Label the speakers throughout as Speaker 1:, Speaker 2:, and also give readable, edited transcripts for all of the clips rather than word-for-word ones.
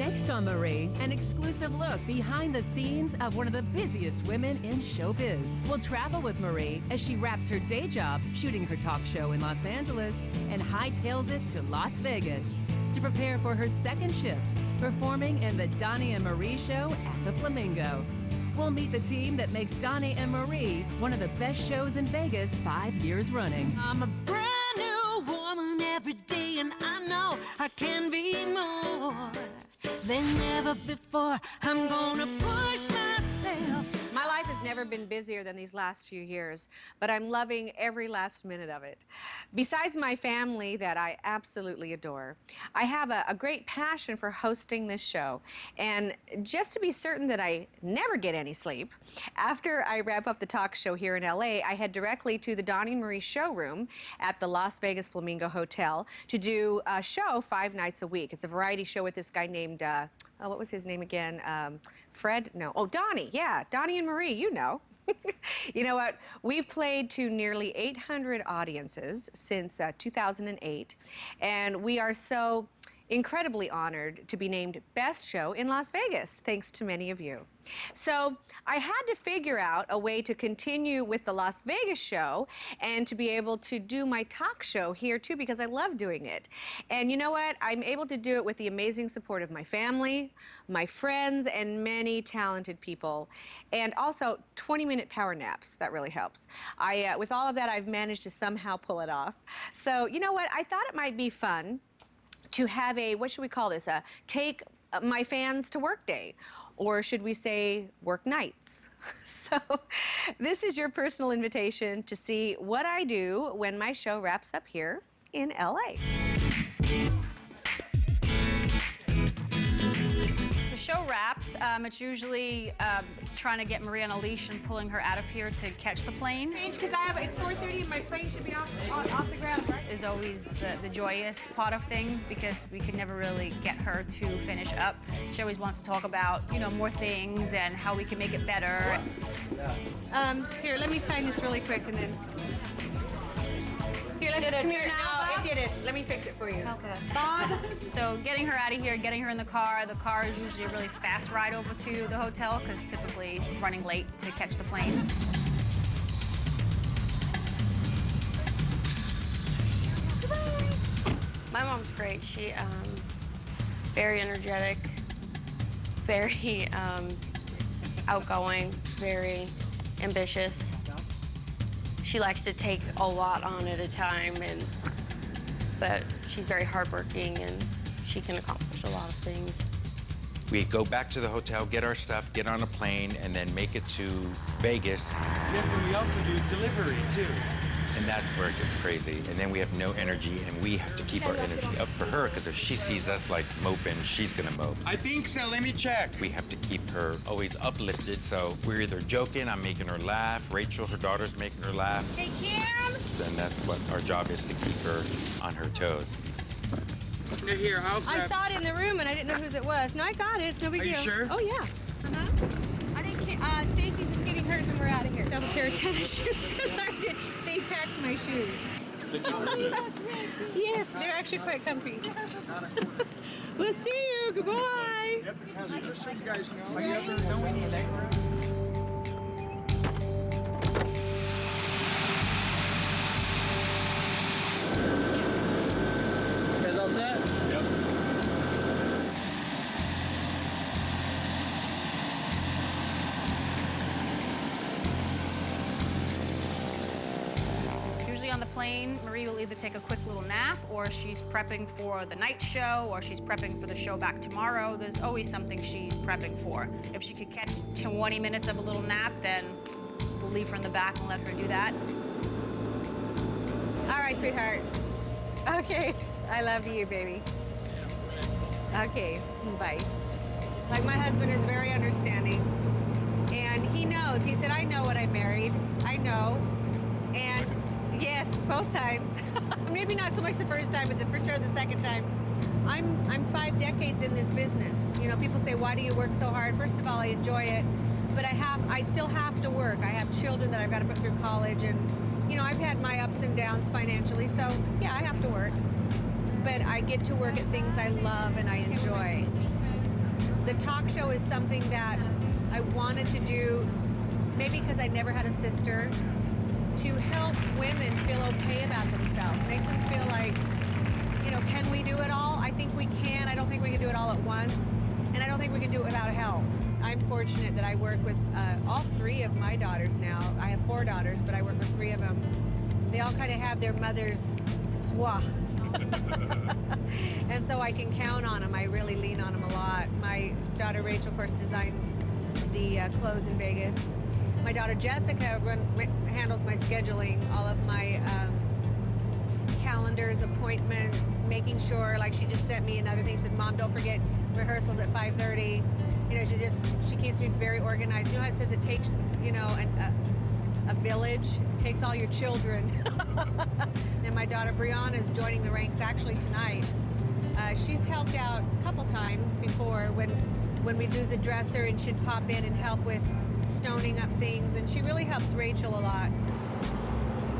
Speaker 1: Next on Marie, an exclusive look behind the scenes of one of the busiest women in showbiz. We'll travel with Marie as she wraps her day job shooting her talk show in Los Angeles and hightails it to Las Vegas to prepare for her second shift, performing in the Donnie and Marie show at the Flamingo. We'll meet the team that makes Donnie and Marie one of the best shows in Vegas 5 years running.
Speaker 2: I'm a brand new woman every day, and I know I can be more than ever before. I'm gonna push myself.
Speaker 3: My life has never been busier than these last few years, but I'm loving every last minute of it. Besides my family that I absolutely adore, I have a great passion for hosting this show. And just to be certain that I never get any sleep, after I wrap up the talk show here in LA, I head directly to the Donnie and Marie showroom at the Las Vegas Flamingo Hotel to do a show 5 nights a week. It's a variety show with this guy named, what was his name again? Fred? No. Oh, Donnie. Yeah, Donnie and Marie, you know. You know what? We've played to nearly 800 audiences since 2008, and we are so incredibly honored to be named Best Show in Las Vegas, thanks to many of you. So I had to figure out a way to continue with the Las Vegas show and to be able to do my talk show here too, because I love doing it. And you know what? I'm able to do it with the amazing support of my family, my friends, and many talented people. And also 20-minute power naps, that really helps. With all of that, I've managed to somehow pull it off. So you know what? I thought it might be fun to have a, what should we call this, take my fans to work day, or should we say work nights? So this is your personal invitation to see what I do when my show wraps up here in LA.
Speaker 4: The show wraps. It's usually trying to get Marie on a leash and pulling her out of here to catch the plane.
Speaker 3: Because it's 4:30 and my plane should be off the ground, right?
Speaker 4: Is always the joyous part of things, because we can never really get her to finish up. She always wants to talk about, you know, more things and how we can make it better.
Speaker 3: Here, let me sign this really quick and then. Here, let's come here now. I did it. Let me fix it for you.
Speaker 4: Help us. Bob. So getting her out of here, getting her in the car is usually a really fast ride over to the hotel, because typically running late to catch the plane.
Speaker 5: My mom's great. She very energetic, very outgoing, very ambitious. She likes to take a lot on at a time, but she's very hardworking and she can accomplish a lot of things.
Speaker 6: We go back to the hotel, get our stuff, get on a plane, and then make it to Vegas.
Speaker 7: Yeah, and we also do delivery, too.
Speaker 6: And that's where it gets crazy. And then we have no energy, and we have to keep our energy up for her, because if she sees us like moping, she's gonna mope.
Speaker 7: I think so, let me check.
Speaker 6: We have to keep her always uplifted, so we're either joking, I'm making her laugh, Rachel, her daughter's making her laugh.
Speaker 3: Hey, Kim!
Speaker 6: And that's what our job is, to keep her on her toes.
Speaker 7: Here, I'll grab...
Speaker 3: I saw it in the room and I didn't know whose it was. No, I got it. It's no big deal.
Speaker 7: Are you sure?
Speaker 3: Oh, yeah. I think Stacy's just getting hers and we're out of here. I have a pair of tennis shoes because they packed my shoes. Yes, they're actually quite comfy. We'll see you. Goodbye.
Speaker 7: Yep, just so you guys know. Are you ever going to leg room? You guys all set? Yep.
Speaker 4: Usually on the plane, Marie will either take a quick little nap, or she's prepping for the night show, or she's prepping for the show back tomorrow. There's always something she's prepping for. If she could catch 20 minutes of a little nap, then we'll leave her in the back and let her do that.
Speaker 3: All right, sweetheart. Okay. I love you, baby. Okay, bye. Like, my husband is very understanding, and he knows. He said, I know what I married. I know. And yes, both times. Maybe not so much the first time, but for sure the second time. I'm 5 decades in this business. You know, people say, why do you work so hard? First of all, I enjoy it, but I still have to work. I have children that I've got to put through college, and you know, I've had my ups and downs financially, so yeah, I have to work. But I get to work at things I love and I enjoy. The talk show is something that I wanted to do, maybe because I never had a sister, to help women feel okay about themselves, make them feel like, you know, can we do it all? I think we can. I don't think we can do it all at once, and I don't think we can do it without help. I'm fortunate that I work with all 3 of my daughters now. I have 4 daughters, but I work with 3 of them. They all kind of have their mother's joie. And so I can count on them. I really lean on them a lot. My daughter Rachel, of course, designs the clothes in Vegas. My daughter Jessica handles my scheduling, all of my calendars, appointments, making sure, like she just sent me another thing, said, Mom, don't forget rehearsals at 5:30. You know, she keeps me very organized. You know how it says it takes, you know, a village? It takes all your children. And my daughter Brianna is joining the ranks actually tonight. She's helped out a couple times before when we'd lose a dresser and she'd pop in and help with stoning up things, and she really helps Rachel a lot.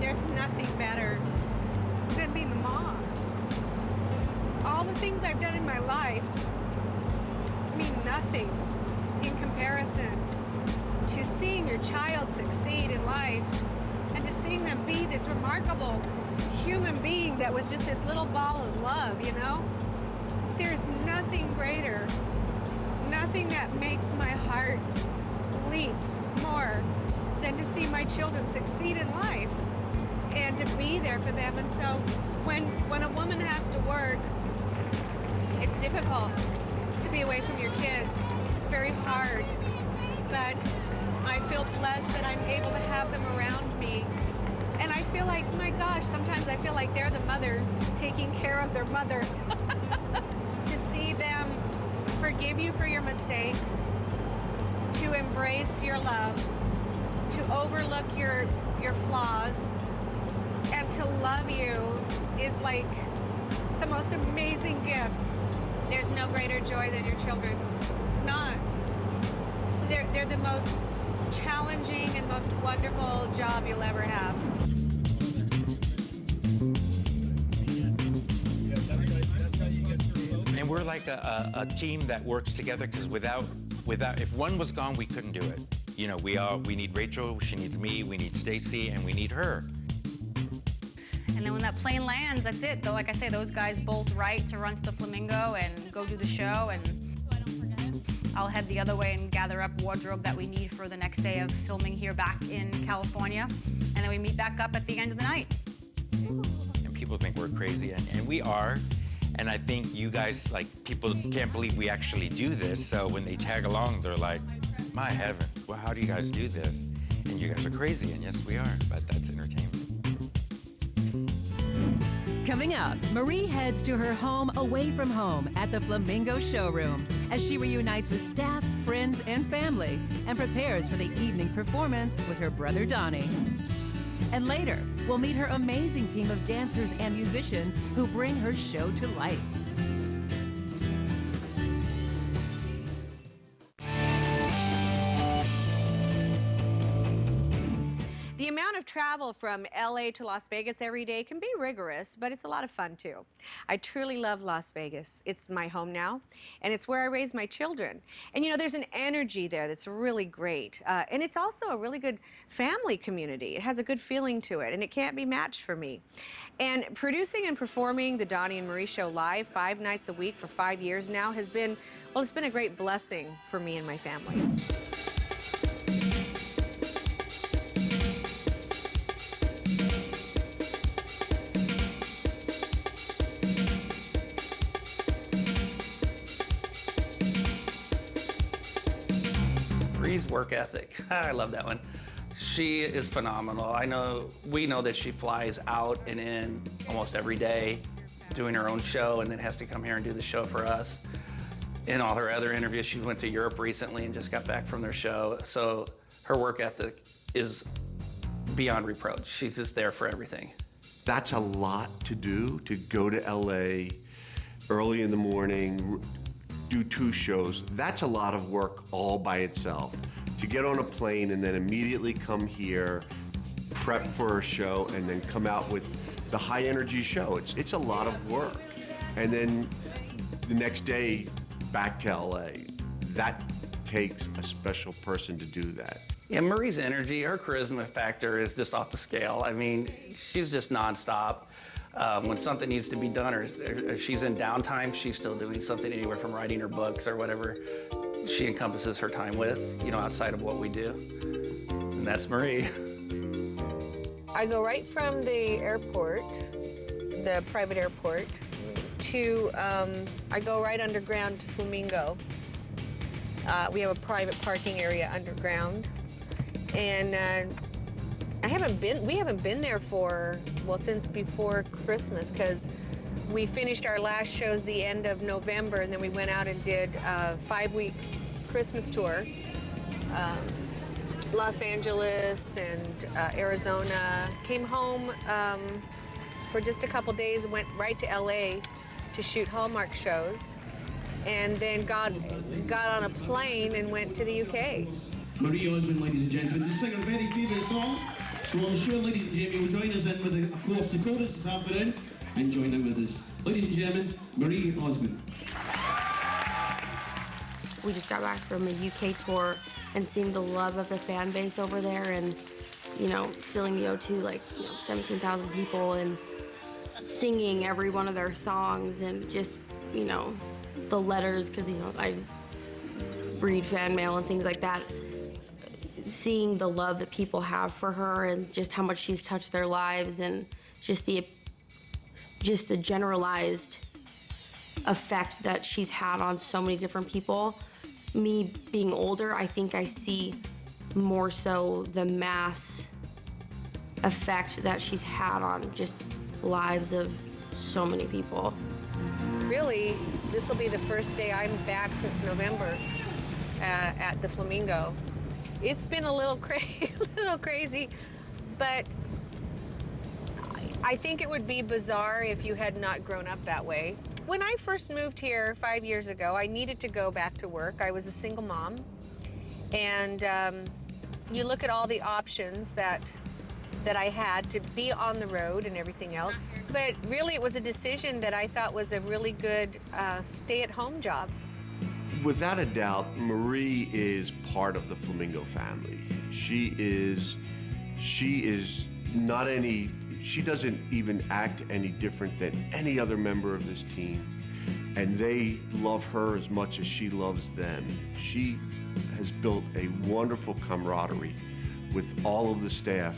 Speaker 3: There's nothing better than being a mom. All the things I've done in my life mean nothing in comparison to seeing your child succeed in life and to seeing them be this remarkable human being that was just this little ball of love, you know? There's nothing greater, nothing that makes my heart leap more than to see my children succeed in life and to be there for them. And so when a woman has to work, it's difficult to be away from your kids. It's very hard, but I feel blessed that I'm able to have them around me. And I feel like, my gosh, sometimes I feel like they're the mothers taking care of their mother. To see them forgive you for your mistakes, to embrace your love, to overlook your flaws, and to love you is like the most amazing gift. There's no greater joy than your children. It's not. They're the most challenging and most wonderful job you'll ever have.
Speaker 6: And we're like a team that works together, because without if one was gone, we couldn't do it. You know, we need Rachel, she needs me, we need Stacy, and we need her.
Speaker 4: And then when that plane lands, that's it. Though, like I say, those guys bolt right to run to the Flamingo and go do the show, and I'll head the other way and gather up wardrobe that we need for the next day of filming here back in California. And then we meet back up at the end of the night.
Speaker 6: And people think we're crazy, and we are. And I think you guys, like, people can't believe we actually do this. So when they tag along, they're like, my heaven, well, how do you guys do this? And you guys are crazy, and yes, we are, but that's entertainment.
Speaker 1: Coming up, Marie heads to her home away from home at the Flamingo Showroom as she reunites with staff, friends, and family and prepares for the evening's performance with her brother Donnie. And later, we'll meet her amazing team of dancers and musicians who bring her show to life.
Speaker 3: The amount of travel from LA to Las Vegas every day can be rigorous, but it's a lot of fun too. I truly love Las Vegas. It's my home now, and it's where I raise my children. And you know, there's an energy there that's really great. And it's also a really good family community. It has a good feeling to it, and it can't be matched for me. And producing and performing the Donnie and Marie Show live 5 nights a week for 5 years now has been, well, it's been a great blessing for me and my family.
Speaker 8: Marie's work ethic, I love that one. She is phenomenal. We know that she flies out and in almost every day doing her own show, and then has to come here and do the show for us. In all her other interviews, she went to Europe recently and just got back from their show. So her work ethic is beyond reproach. She's just there for everything.
Speaker 9: That's a lot to do, to go to LA early in the morning, do 2 shows. That's a lot of work all by itself. To get on a plane and then immediately come here, prep for a show, and then come out with the high energy show. It's a lot of work. And then the next day, back to LA. that takes a special person to do that.
Speaker 8: Yeah, Marie's energy, her charisma factor is just off the scale. I mean, she's just nonstop. When something needs to be done or she's in downtime, she's still doing something, anywhere from writing her books or whatever she encompasses her time with, you know, outside of what we do. And that's Marie.
Speaker 3: I go right from the airport, the private airport, to, I go right underground to Flamingo. We have a private parking area underground. And we haven't been there for, well, since before Christmas, because we finished our last shows the end of November, and then we went out and did 5 weeks Christmas tour. Los Angeles and Arizona. Came home for just a couple days, went right to LA to shoot Hallmark shows, and then got on a plane and went to the UK.
Speaker 10: Marie Osmond, ladies and gentlemen, to sing a very favourite song. So I'm sure ladies and gentlemen will join us in with, of course, the chorus this afternoon and join in with us. Ladies and gentlemen, Marie Osmond.
Speaker 5: We just got back from a UK tour and seeing the love of the fan base over there and, you know, feeling the O2, like, you know, 17,000 people and singing every one of their songs and just, you know, the letters, because, you know, I read fan mail and things like that. Seeing the love that people have for her and just how much she's touched their lives and just the generalized effect that she's had on so many different people. Me being older, I think I see more so the mass effect that she's had on just lives of so many people.
Speaker 3: Really, this will be the first day I'm back since November at the Flamingo. It's been a little crazy, but I think it would be bizarre if you had not grown up that way. When I first moved here 5 years ago, I needed to go back to work. I was a single mom, and you look at all the options that I had to be on the road and everything else. But really, it was a decision that I thought was a really good stay-at-home job.
Speaker 9: Without a doubt, Marie is part of the Flamingo family. She doesn't even act any different than any other member of this team. And they love her as much as she loves them. She has built a wonderful camaraderie with all of the staff,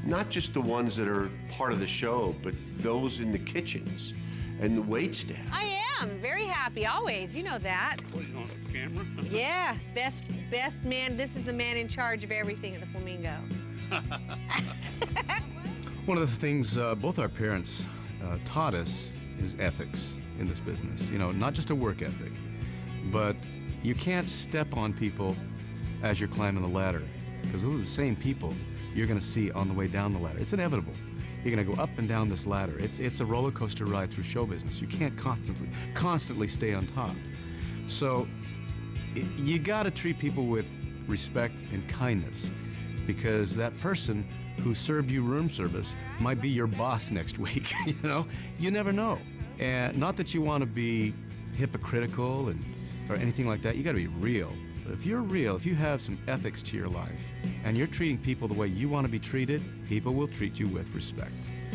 Speaker 9: not just the ones that are part of the show, but those in the kitchens and the wait staff.
Speaker 3: I am very happy, always. You know that.
Speaker 7: Putting on the camera?
Speaker 3: Yeah, best man. This is the man in charge of everything at the Flamingo.
Speaker 11: One of the things both our parents taught us is ethics in this business. You know, not just a work ethic, but you can't step on people as you're climbing the ladder, because those are the same people you're going to see on the way down the ladder. It's inevitable. You're going to go up and down this ladder. It's a roller coaster ride through show business. You can't constantly stay on top. So you got to treat people with respect and kindness, because that person who served you room service might be your boss next week. You know, you never know. And not that you want to be hypocritical or anything like that. You got to be real. But if you're real, if you have some ethics to your life, and you're treating people the way you want to be treated, people will treat you with respect.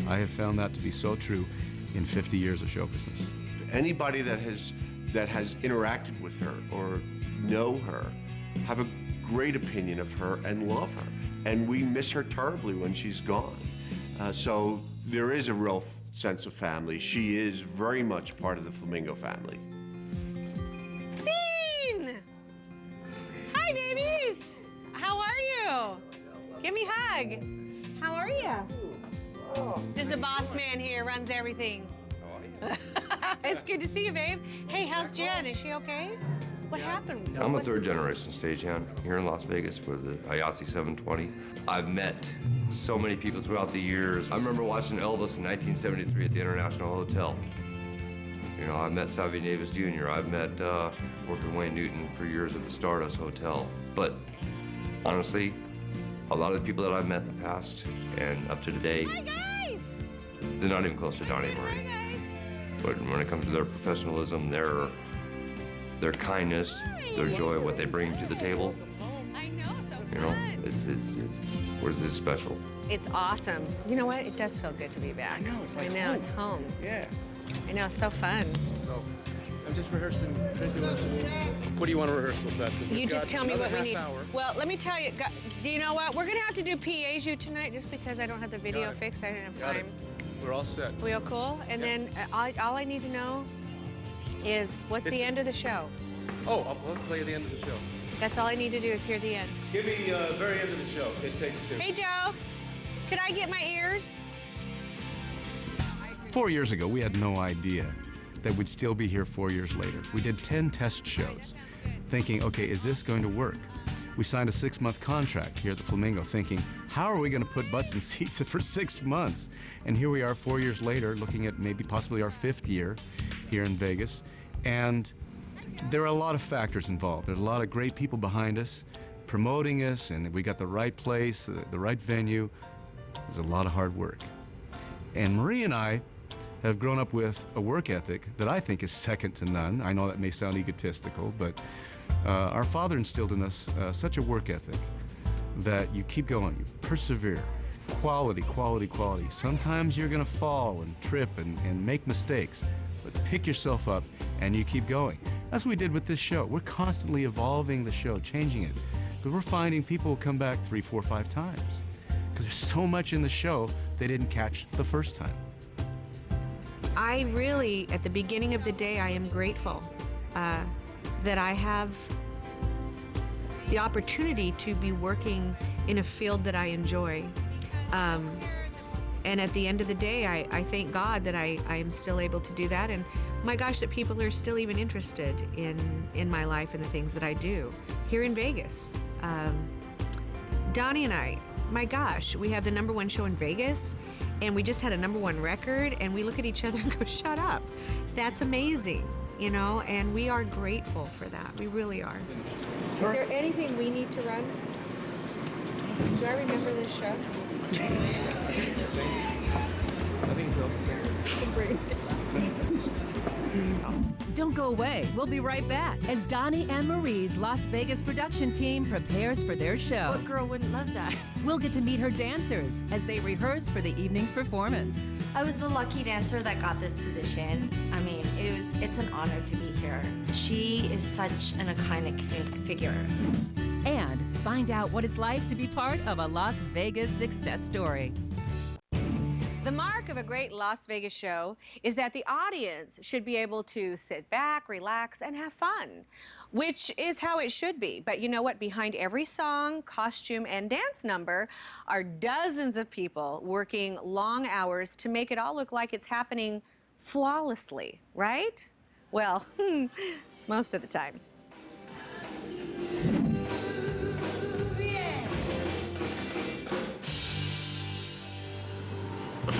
Speaker 11: I have found that to be so true in 50 years of show business.
Speaker 9: Anybody that has interacted with her or know her have a great opinion of her and love her. And we miss her terribly when she's gone. So there is a real sense of family. She is very much part of the Flamingo family.
Speaker 3: Scene! Hi, babies! How are you? Give me a hug. How are you? This is the boss man here, runs everything. It's good to see you, babe. Hey, how's Jen? Is she okay? What happened?
Speaker 12: I'm a third-generation stagehand here in Las Vegas for the IATSE 720. I've met so many people throughout the years. I remember watching Elvis in 1973 at the International Hotel. You know, I've met Savvy Davis Jr. I've met worked with Wayne Newton for years at the Stardust Hotel. But honestly, a lot of the people that I've met in the past and up to today,
Speaker 3: Hi, guys!
Speaker 12: they're not even close to Donnie and Marie.
Speaker 3: Hi, guys!
Speaker 12: But when it comes to their professionalism, their their kindness, their joy, what they bring to the table.
Speaker 3: I know, so
Speaker 12: You know, it's special.
Speaker 3: It's awesome. You know what? It does feel good to be back.
Speaker 7: I know, it's like
Speaker 3: I know,
Speaker 7: home.
Speaker 3: it's home.
Speaker 7: Yeah.
Speaker 3: I know, it's so fun.
Speaker 7: So, I'm just rehearsing. What do you want to rehearse real fast? 'Cause we've
Speaker 3: You just
Speaker 7: got
Speaker 3: tell me what
Speaker 7: another
Speaker 3: we need.
Speaker 7: half hour.
Speaker 3: Well, let me tell you, do you know what? We're going to have to do PAs you tonight just because I don't have the video
Speaker 7: Got it.
Speaker 3: fixed. I didn't have
Speaker 7: Got
Speaker 3: time.
Speaker 7: it. We're all set.
Speaker 3: We all cool? And
Speaker 7: Yeah.
Speaker 3: then all I need to know is what's
Speaker 7: It's-
Speaker 3: the end of the show?
Speaker 7: Oh, I'll play at the end of the show.
Speaker 3: That's all I need to do is hear the end.
Speaker 7: Give me very end of the show. It takes two.
Speaker 3: Hey, Joe, could I get my ears?
Speaker 11: 4 years ago, we had no idea that we'd still be here 4 years later. We did 10 test shows, thinking, okay, is this going to work? We signed a 6-month contract here at the Flamingo, thinking, how are we going to put butts in seats for 6 months? And here we are 4 years later, looking at maybe possibly our 5th year here in Vegas. And there are a lot of factors involved. There are a lot of great people behind us, promoting us, and we got the right place, the right venue. There's a lot of hard work. And Marie and I have grown up with a work ethic that I think is second to none. I know that may sound egotistical, but our father instilled in us such a work ethic that you keep going, you persevere. Quality, quality, quality. Sometimes you're gonna fall and trip and make mistakes, but pick yourself up and you keep going. That's what we did with this show. We're constantly evolving the show, changing it, because we're finding people will come back 3, 4, 5 times because there's so much in the show they didn't catch the first time.
Speaker 3: I really, at the beginning of the day, I am grateful that I have the opportunity to be working in a field that I enjoy. And at the end of the day, I thank God that I am still able to do that. And my gosh, that people are still even interested in my life and the things that I do here in Vegas. Donnie and I, my gosh, we have the #1 show in Vegas, and we just had a #1 record, and we look at each other and go, shut up. That's amazing, you know, and we are grateful for that. We really are. Is there anything we need to run? Do I remember this show?
Speaker 7: I think it's all the same.
Speaker 1: Don't go away. We'll be right back as Donnie and Marie's Las Vegas production team prepares for their show.
Speaker 13: What girl wouldn't love that?
Speaker 1: We'll get to meet her dancers as they rehearse for the evening's performance.
Speaker 13: I was the lucky dancer that got this position. I mean, it's an honor to be here. She is such an iconic figure.
Speaker 1: And find out what it's like to be part of a Las Vegas success story.
Speaker 3: The mark of a great Las Vegas show is that the audience should be able to sit back, relax, and have fun, which is how it should be. But you know what? Behind every song, costume, and dance number are dozens of people working long hours to make it all look like it's happening flawlessly, right? Well, most of the time.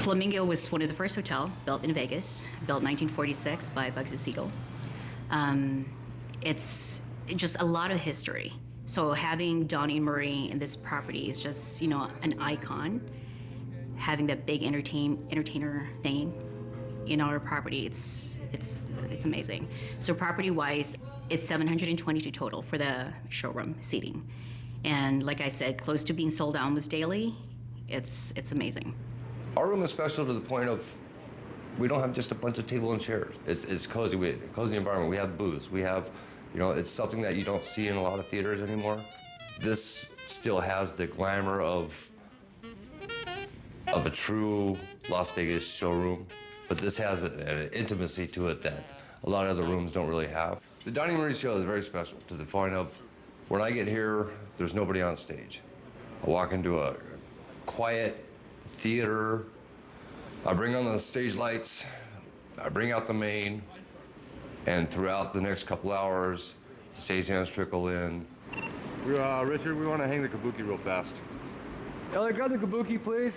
Speaker 14: Flamingo was one of the first hotels built in Vegas, built in 1946 by Bugsy Siegel. It's just a lot of history. So having Donnie and Marie in this property is just, you know, an icon. Having that big entertainer name in our property, it's amazing. So property-wise, it's 722 total for the showroom seating. And like I said, close to being sold out almost daily. It's amazing.
Speaker 12: Our room is special to the point of we don't have just a bunch of table and chairs. It's cozy, cozy environment. We have booths. We have, you know, it's something that you don't see in a lot of theaters anymore. This still has the glamour of a true Las Vegas showroom, but this has an intimacy to it that a lot of other rooms don't really have. The Donnie and Marie show is very special to the point of when I get here, there's nobody on stage. I walk into a quiet theater. I bring on the stage lights, I bring out the main, and throughout the next couple hours, stage hands trickle in.
Speaker 15: Richard, we want to hang the kabuki real fast.
Speaker 12: Ellie, grab the kabuki, please.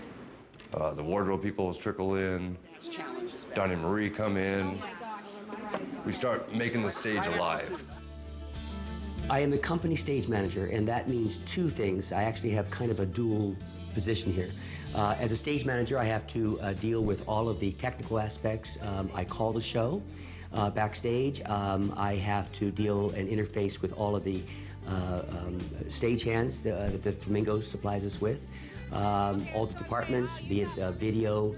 Speaker 12: The wardrobe people trickle in. Donnie and Marie come in. We start making the stage alive.
Speaker 16: I am the company stage manager, and that means two things. I actually have kind of a dual position here. As a stage manager, I have to deal with all of the technical aspects. I call the show. Backstage, I have to deal and interface with all of the stagehands that the Flamingo supplies us with, all the departments, be it video,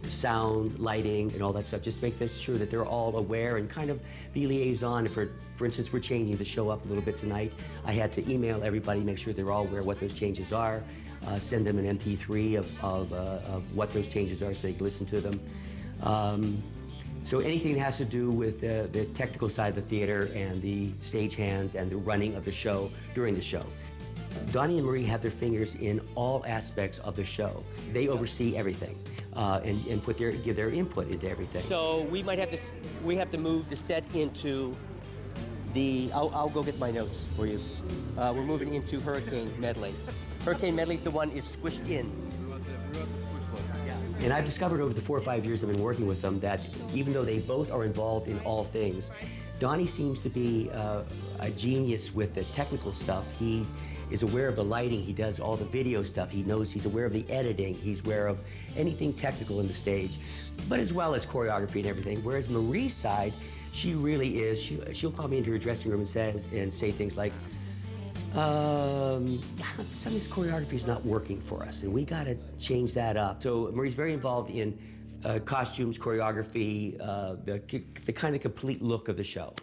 Speaker 16: sound, lighting, and all that stuff. Just make sure that they're all aware and kind of be liaison. For instance, we're changing the show up a little bit tonight. I had to email everybody, make sure they're all aware what those changes are, send them an MP3 of what those changes are so they can listen to them. So anything that has to do with the technical side of the theater and the stagehands and the running of the show during the show. Donnie and Marie have their fingers in all aspects of the show. They oversee everything and give their input into everything.
Speaker 17: So we have to move the set into the, I'll go get my notes for you. We're moving into Hurricane Medley. Hurricane Medley is the one is squished in.
Speaker 16: And I've discovered over the 4 or 5 years I've been working with them that even though they both are involved in all things, Donnie seems to be a genius with the technical stuff. He is aware of the lighting, he does all the video stuff, he's aware of the editing, he's aware of anything technical in the stage, but as well as choreography and everything. Whereas Marie's side, she really is, she'll call me into her dressing room and say things like, some of this choreography is not working for us, and we got to change that up. So Marie's very involved in costumes, choreography, the kind of complete look of the show.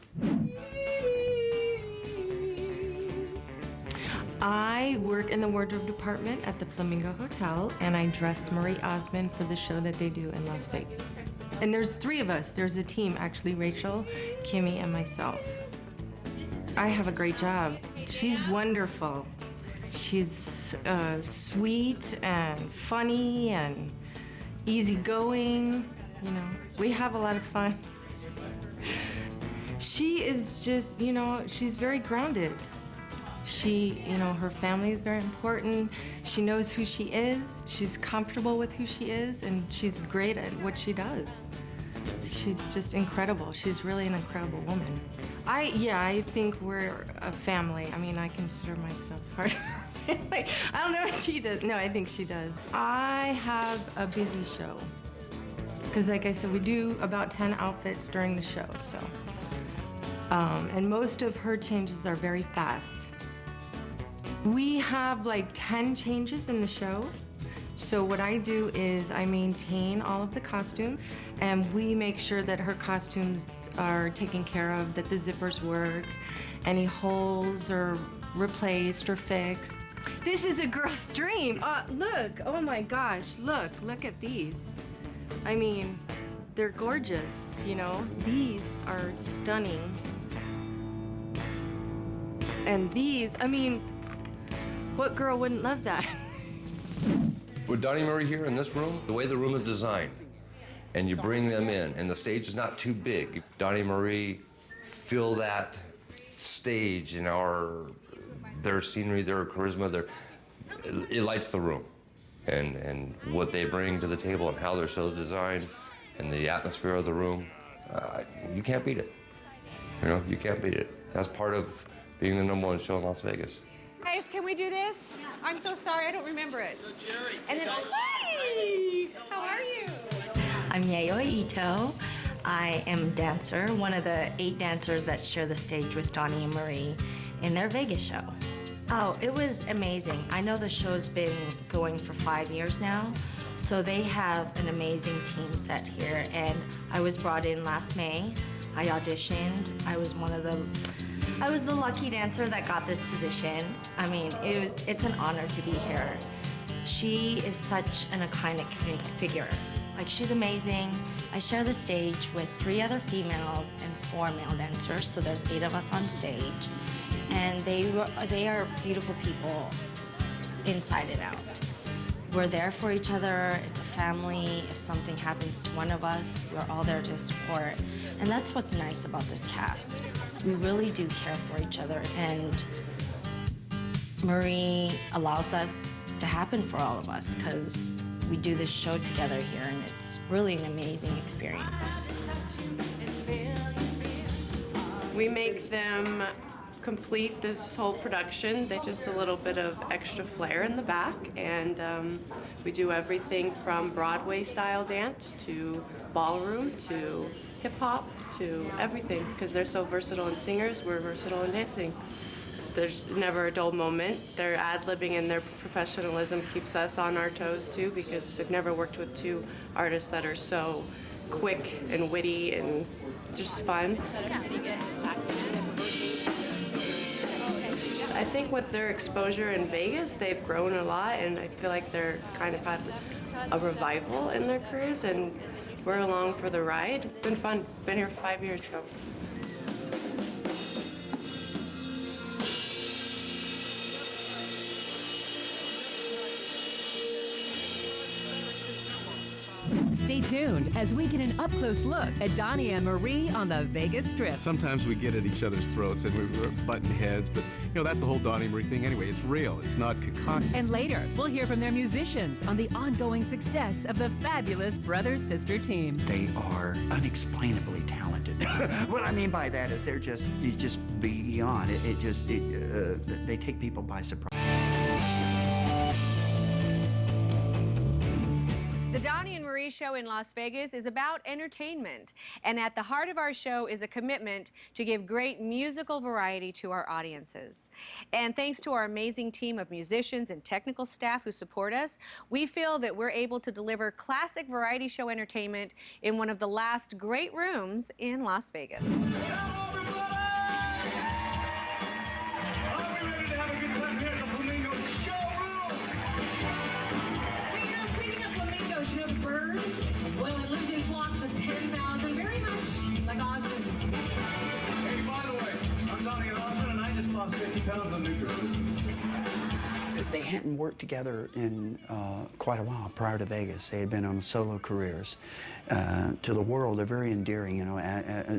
Speaker 18: I work in the wardrobe department at the Flamingo Hotel, and I dress Marie Osmond for the show that they do in Las Vegas. And there's 3 of us. There's a team, actually, Rachel, Kimmy, and myself. I have a great job. She's wonderful. She's sweet and funny and easygoing. You know, we have a lot of fun. She is just, you know, she's very grounded. She, you know, her family is very important. She knows who she is. She's comfortable with who she is, and she's great at what she does. She's just incredible. She's really an incredible woman. I think we're a family. I mean, I consider myself part of her family. I don't know if she does. No, I think she does. I have a busy show. Because like I said, we do about 10 outfits during the show, so. And most of her changes are very fast. We have like 10 changes in the show. So what I do is I maintain all of the costume, and we make sure that her costumes are taken care of, that the zippers work, any holes are replaced or fixed. This is a girl's dream. Look, oh my gosh, look at these. I mean, they're gorgeous, you know? These are stunning. And these, I mean, what girl wouldn't love that?
Speaker 12: With Donnie Marie here in this room, the way the room is designed, and you bring them in, and the stage is not too big. Donnie Marie fill that stage in their scenery, their charisma, it lights the room. And what they bring to the table and how their show's designed and the atmosphere of the room, you can't beat it. You know, you can't beat it. That's part of being the #1 show in Las Vegas.
Speaker 3: Guys, can we do this? I'm so sorry, I don't remember it. And then, hi! How are you?
Speaker 13: I'm Yayoi Ito. I am a dancer, one of the 8 dancers that share the stage with Donnie and Marie in their Vegas show. Oh, it was amazing. I know the show's been going for 5 years now, so they have an amazing team set here, and I was brought in last May. I auditioned. I was the lucky dancer that got this position. I mean, it's an honor to be here. She is such an iconic figure. Like, she's amazing. I share the stage with 3 other females and 4 male dancers, so there's 8 of us on stage. And they are beautiful people inside and out. We're there for each other. It's a family. If something happens to one of us, we're all there to support. And that's what's nice about this cast. We really do care for each other, and Marie allows that to happen for all of us because we do this show together here, and it's really an amazing experience.
Speaker 18: We make them complete this whole production. They just a little bit of extra flair in the back, and we do everything from Broadway style dance to ballroom to hip hop to everything, because they're so versatile in singers, we're versatile in dancing. There's never a dull moment. Their ad-libbing and their professionalism keeps us on our toes too, because I've never worked with two artists that are so quick and witty and just fun. I think with their exposure in Vegas, they've grown a lot, and I feel like they're kind of had a revival in their careers, and we're along for the ride. It's been fun. Been here for 5 years, so.
Speaker 1: Stay tuned as we get an up-close look at Donnie and Marie on the Vegas Strip.
Speaker 11: Sometimes we get at each other's throats and we're butting heads, but that's the whole Donnie Marie thing anyway. It's real. It's not concocted.
Speaker 1: And later, we'll hear from their musicians on the ongoing success of the fabulous brother-sister team.
Speaker 19: They are unexplainably talented. What I mean by that is they're just beyond. They take people by surprise.
Speaker 3: The Donnie and Marie Show in Las Vegas is about entertainment, and at the heart of our show is a commitment to give great musical variety to our audiences. And thanks to our amazing team of musicians and technical staff who support us, we feel that we're able to deliver classic variety show entertainment in one of the last great rooms in Las Vegas.
Speaker 2: Well, it lives in flocks of 10,000, very much like Osmonds.
Speaker 20: Hey, by the way, I'm Donnie and Osmond, and I just lost 50 pounds on nutritious.
Speaker 19: They hadn't worked together in quite a while prior to Vegas. They had been on solo careers. To the world, they're very endearing,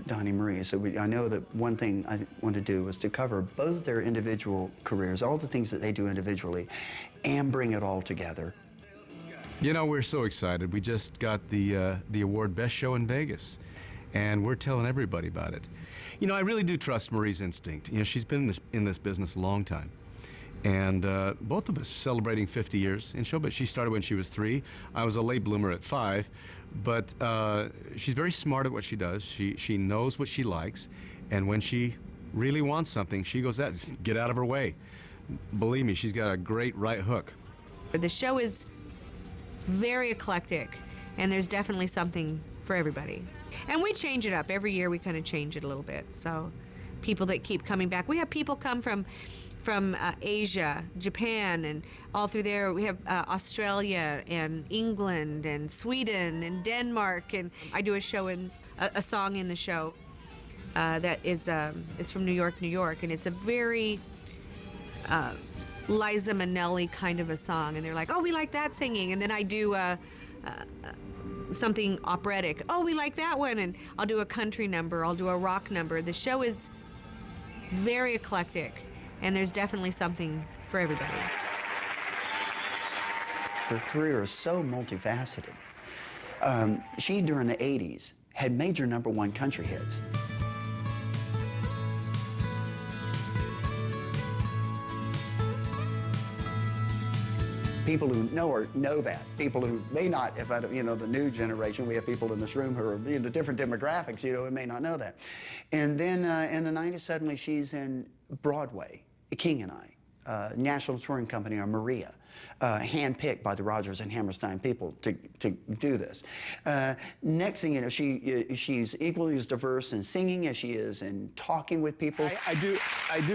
Speaker 19: Donnie and Marie. So I know that one thing I wanted to do was to cover both their individual careers, all the things that they do individually, and bring it all together.
Speaker 11: We're so excited. We just got the award Best Show in Vegas, and we're telling everybody about it. I really do trust Marie's instinct. She's been in this business a long time. And both of us are celebrating 50 years in showbiz. She started when she was 3. I was a late bloomer at 5. But she's very smart at what she does. She knows what she likes. And when she really wants something, she goes out, get out of her way. Believe me, she's got a great right hook.
Speaker 3: The show is very eclectic, and there's definitely something for everybody. And we change it up. Every year we kind of change it a little bit. So people that keep coming back. We have people come from Asia, Japan, and all through there. We have Australia and England and Sweden and Denmark. And I do a song in the show that is it's from New York, New York, and it's a very Liza Minnelli kind of a song, and they're like, oh, we like that singing. And then I do something operatic. Oh, we like that one. And I'll do a country number. I'll do a rock number. The show is very eclectic, and there's definitely something for everybody.
Speaker 19: Her career is so multifaceted. She, during the 80s, had major #1 country hits. People who know her know that. People who may not, the new generation, we have people in this room who are in the different demographics, and may not know that. And then in the 90s, suddenly she's in Broadway, King and I, national touring company on Maria, handpicked by the Rodgers and Hammerstein people to do this. Next thing you know, she's equally as diverse in singing as she is in talking with people.
Speaker 11: I do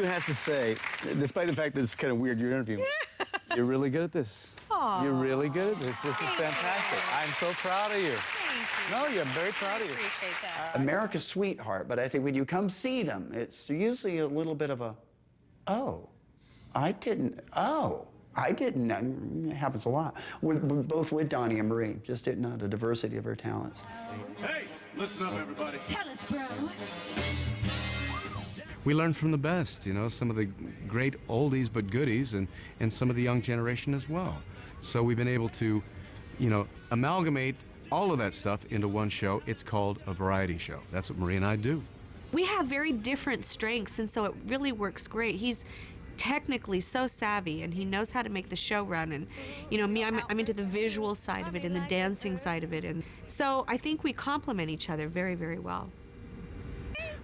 Speaker 11: have to say, despite the fact that it's kind of weird you're interviewing, you're really good at this.
Speaker 3: Aww.
Speaker 11: You're really good at this. This is fantastic. I'm so proud of you.
Speaker 3: Thank you.
Speaker 11: No, I'm very proud of you.
Speaker 3: Appreciate that.
Speaker 19: America's sweetheart, but I think when you come see them, it's usually a little bit of a, I didn't know. It happens a lot. We're both with Donnie and Marie, just didn't know the diversity of her talents.
Speaker 20: Hey, listen up, everybody.
Speaker 2: Tell us, bro.
Speaker 11: We learn from the best, some of the great oldies but goodies, and some of the young generation as well. So we've been able to, amalgamate all of that stuff into one show. It's called a variety show. That's what Marie and I do.
Speaker 3: We have very different strengths, and so it really works great. He's technically so savvy, and he knows how to make the show run. And you know, me, I'm into the visual side of it and the dancing side of it, and so I think we complement each other very, very well.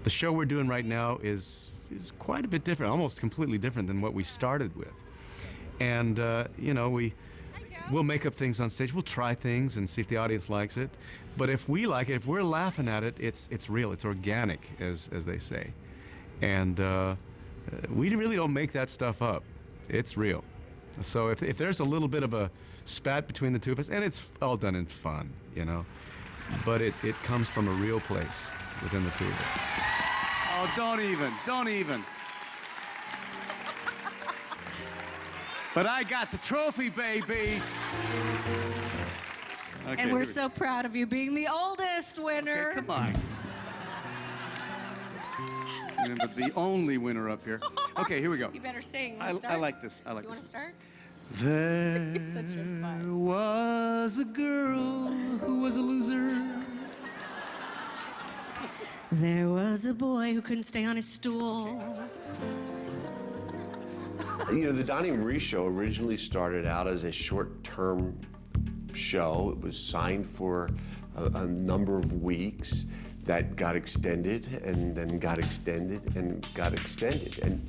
Speaker 11: The show we're doing right now is quite a bit different, almost completely different than what we started with. And you know, we'll make up things on stage. We'll try things and see if the audience likes it. But if we like it, if we're laughing at it, it's real. It's organic, as they say. And we really don't make that stuff up. It's real. So if there's a little bit of a spat between the two of us, and it's all done in fun, you know, but it comes from a real place within the two of us.
Speaker 21: Oh, don't even. But I got the trophy, baby. Okay,
Speaker 2: And we're so proud of you being the oldest winner.
Speaker 21: Okay, come on. And the only winner up here. Okay, here we go.
Speaker 2: You better sing.
Speaker 21: I like this. I like
Speaker 2: You want
Speaker 21: this.
Speaker 2: to start?
Speaker 21: There
Speaker 2: Such a fun.
Speaker 21: was a girl who was a loser.
Speaker 2: There was a boy who couldn't stay on his stool.
Speaker 9: You know, the Donnie and Marie show originally started out as a short-term show. It was signed for a number of weeks that got extended and then got extended and got extended. And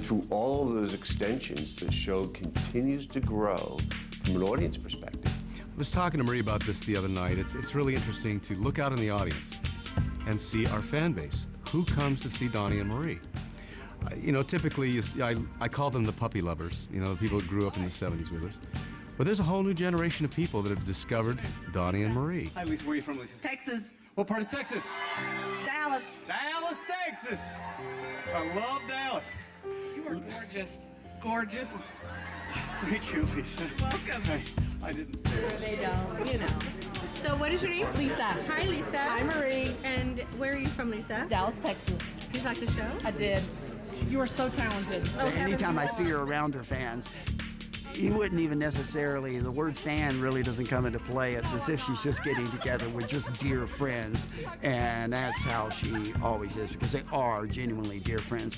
Speaker 9: through all of those extensions, the show continues to grow from an audience perspective.
Speaker 11: I was talking to Marie about this the other night. It's really interesting to look out in the audience and see our fan base. Who comes to see Donnie and Marie? You know, typically, I call them the puppy lovers, you know, the people who grew up in the 70s with us. But there's a whole new generation of people that have discovered Donnie and Marie.
Speaker 21: Hi, Lisa. Where are you from, Lisa?
Speaker 2: Texas.
Speaker 21: What part of Texas?
Speaker 2: Dallas.
Speaker 21: Dallas, Texas. I love Dallas.
Speaker 2: You are gorgeous. Gorgeous.
Speaker 21: Thank you, Lisa.
Speaker 2: Welcome.
Speaker 21: I didn't.
Speaker 3: They don't, you know. So what is your name?
Speaker 2: Lisa.
Speaker 3: Hi, Lisa.
Speaker 2: Hi, Marie.
Speaker 3: And where are you from, Lisa?
Speaker 2: Dallas, Texas.
Speaker 3: Did you like the show?
Speaker 2: I did. You are so talented.
Speaker 19: Anytime I see her around her fans, you wouldn't even necessarily, the word fan really doesn't come into play. It's as if she's just getting together with just dear friends. And that's how she always is, because they are genuinely dear friends.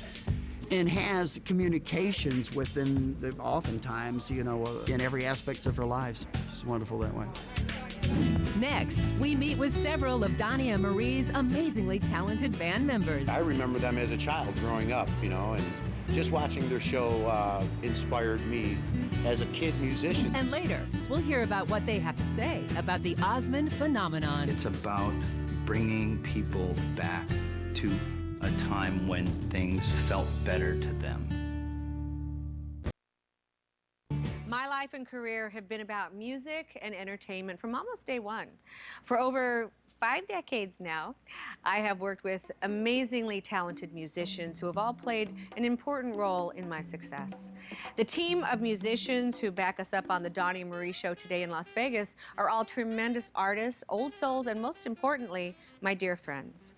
Speaker 19: And has communications with them oftentimes, you know, in every aspect of her lives. She's wonderful that way.
Speaker 1: Next, we meet with several of Donnie and Marie's amazingly talented band members.
Speaker 7: I remember them as a child growing up, you know, and just watching their show inspired me as a kid musician.
Speaker 1: And later, we'll hear about what they have to say about the Osmond phenomenon.
Speaker 22: It's about bringing people back to a time when things felt better to them.
Speaker 3: My life and career have been about music and entertainment from almost day one. For over 5 decades now, I have worked with amazingly talented musicians who have all played an important role in my success. The team of musicians who back us up on the Donnie and Marie show today in Las Vegas are all tremendous artists, old souls, and most importantly, my dear friends.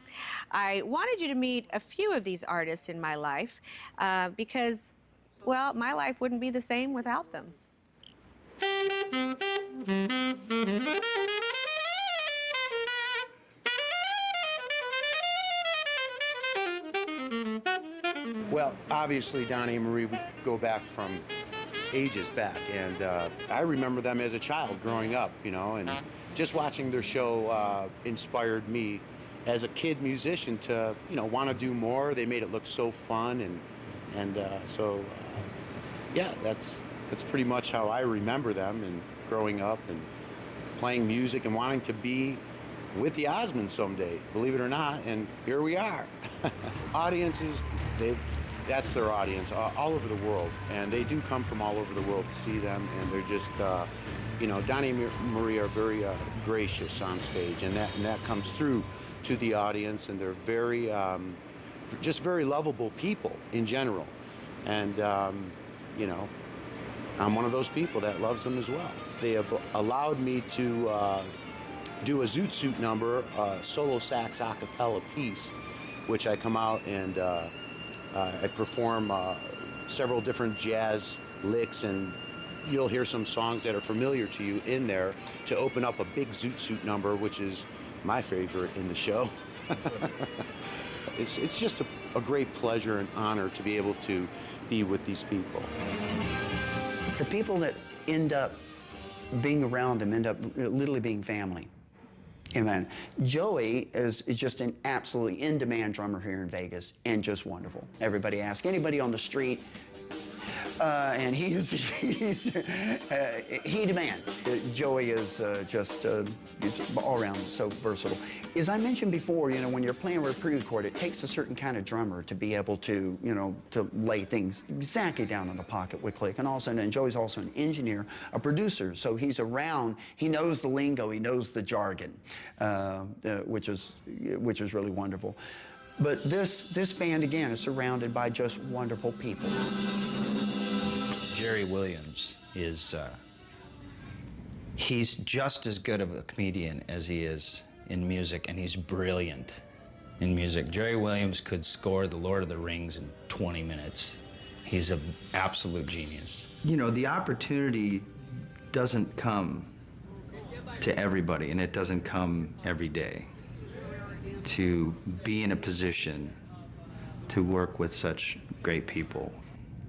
Speaker 3: I wanted you to meet a few of these artists in my life because, well, my life wouldn't be the same without them.
Speaker 7: Well, obviously, Donnie and Marie, we go back from ages back, and I remember them as a child growing up, you know, and just watching their show inspired me as a kid musician to, you know, want to do more. They made it look so fun, and yeah, that's pretty much how I remember them, and growing up and playing music and wanting to be with the Osmonds someday, believe it or not, and here we are. Audiences, that's their audience, all over the world, and they do come from all over the world to see them, and they're just, you know, Donnie and Marie are very gracious on stage, and that comes through to the audience, and they're very, just very lovable people in general, and, you know, I'm one of those people that loves them as well. They have allowed me to do a Zoot Suit number, a solo sax a cappella piece, which I come out and I perform several different jazz licks, and you'll hear some songs that are familiar to you in there to open up a big Zoot Suit number, which is my favorite in the show. It's just a great pleasure and honor to be able to be with these people.
Speaker 19: The people that end up being around them end up literally being family. Amen. Joey is just an absolutely in-demand drummer here in Vegas and just wonderful. Everybody ask anybody on the street, and he's he demand. Joey is just all around so versatile. As I mentioned before, you know, when you're playing with a pre-record, it takes a certain kind of drummer to be able to, you know, to lay things exactly down in the pocket with click. And also, and Joey's also an engineer, a producer, so he's around. He knows the lingo, he knows the jargon, which is really wonderful. But this band again is surrounded by just wonderful people.
Speaker 4: Jerry Williams is, he's just as good of a comedian as he is in music, and he's brilliant in music. Jerry Williams could score The Lord of the Rings in 20 minutes. He's an absolute genius.
Speaker 22: You know, the opportunity doesn't come to everybody, and it doesn't come every day. To be in a position to work with such great people.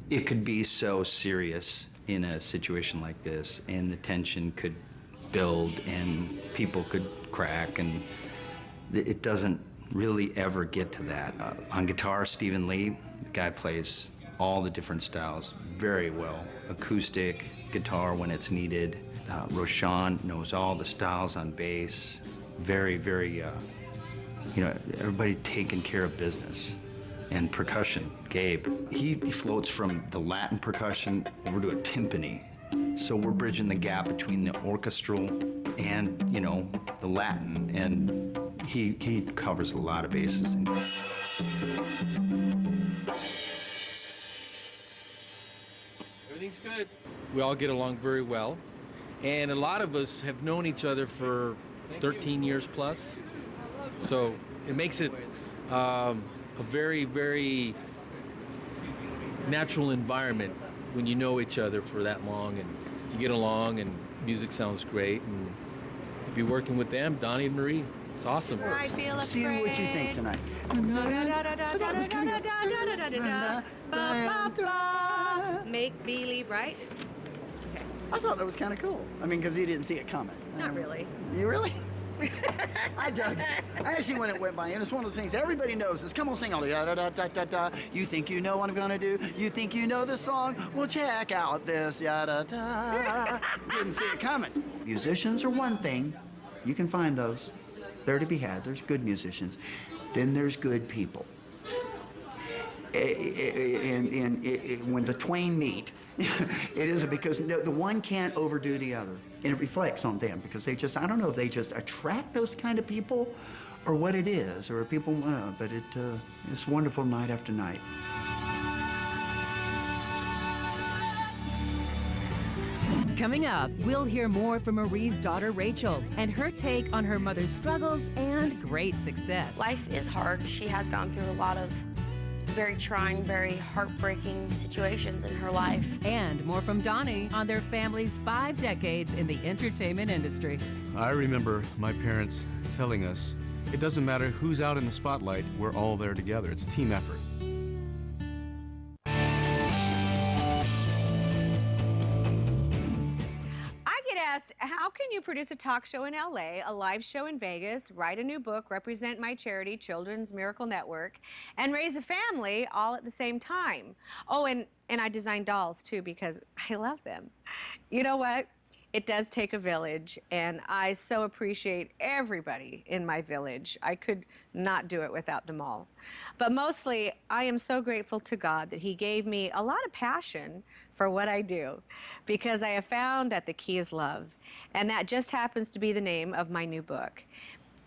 Speaker 22: It could be so serious in a situation like this, and the tension could build and people could crack, and it doesn't really ever get to that. On guitar, Stephen Lee, the guy plays all the different styles very well. Acoustic, guitar when it's needed. Roshan knows all the styles on bass. Very, very, you know, everybody taking care of business. And percussion, Gabe, he floats from the Latin percussion over to a timpani. So we're bridging the gap between the orchestral and, you know, the Latin, and he covers a lot of bases.
Speaker 6: Everything's good. We all get along very well, and a lot of us have known each other for 13 years plus, so it makes it a very, very natural environment when you know each other for that long and you get along and music sounds great, and to be working with them, Donnie and Marie, it's awesome.
Speaker 3: I feel afraid.
Speaker 19: See what you think tonight.
Speaker 3: Make believe, right? Okay.
Speaker 19: I thought that was kind of cool. I mean, because he didn't see it coming.
Speaker 3: Not really.
Speaker 19: You really? I dug it. I actually went by, and it's one of those things everybody knows. It's come on, sing all the da da da da da. You think you know what I'm gonna do? You think you know the song? Well, check out this yada da. Didn't see it coming. Musicians are one thing. You can find those. They're to be had. There's good musicians. Then there's good people. And when the twain meet, it is because the one can't overdo the other. And it reflects on them because they just, I don't know if they just attract those kind of people or what it is, or people, but it's wonderful night after night.
Speaker 1: Coming up, we'll hear more from Marie's daughter, Rachel, and her take on her mother's struggles and great success.
Speaker 5: Life is hard. She has gone through a lot of very trying, very heartbreaking situations in her life.
Speaker 1: And more from Donnie on their family's 5 decades in the entertainment industry.
Speaker 11: I remember my parents telling us, it doesn't matter who's out in the spotlight, we're all there together. It's a team effort.
Speaker 3: How can you produce a talk show in LA, a live show in Vegas, write a new book, represent my charity, Children's Miracle Network, and raise a family all at the same time? Oh, and I design dolls too because I love them. You know what? It does take a village, and I so appreciate everybody in my village. I could not do it without them all. But mostly, I am so grateful to God that He gave me a lot of passion for what I do, because I have found that the key is love, and that just happens to be the name of my new book.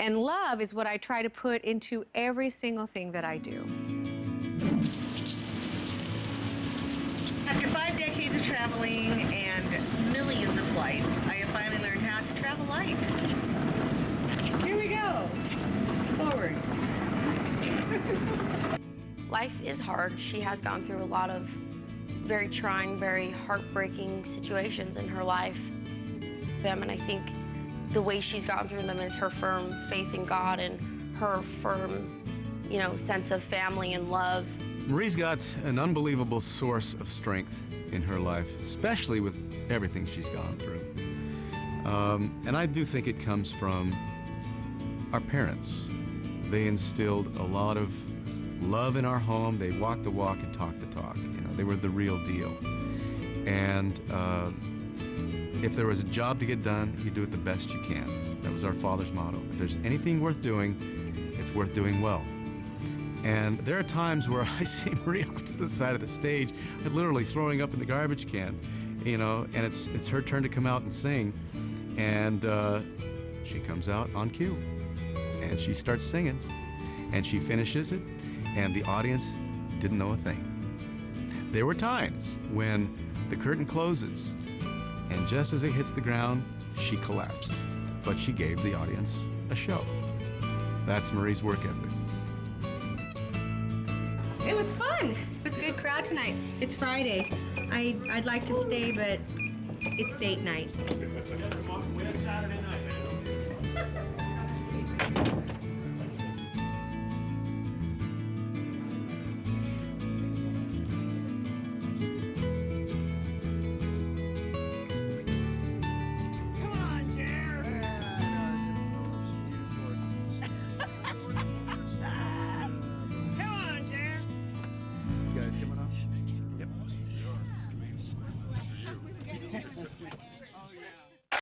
Speaker 3: And love is what I try to put into every single thing that I do. After 5 decades of traveling and millions of flights, I have finally learned how to travel light. Here we go. Forward.
Speaker 5: Life is hard. She has gone through a lot of very trying, very heartbreaking situations in her life. And I think the way she's gone through them is her firm faith in God and her firm you know, sense of family and love.
Speaker 11: Marie's got an unbelievable source of strength in her life, especially with everything she's gone through. And I do think it comes from our parents. They instilled a lot of love in our home. They walked the walk and talked the talk. You know, they were the real deal. And if there was a job to get done, you do it the best you can. That was our father's motto. If there's anything worth doing, it's worth doing well. And there are times where I see Marie off to the side of the stage, literally throwing up in the garbage can, you know, and it's her turn to come out and sing. And she comes out on cue, and she starts singing, and she finishes it, and the audience didn't know a thing. There were times when the curtain closes, and just as it hits the ground, she collapsed. But she gave the audience a show. That's Marie's work ethic.
Speaker 3: It was fun. It was a good crowd tonight. It's Friday. I'd like to stay, but it's date night.
Speaker 20: Saturday night.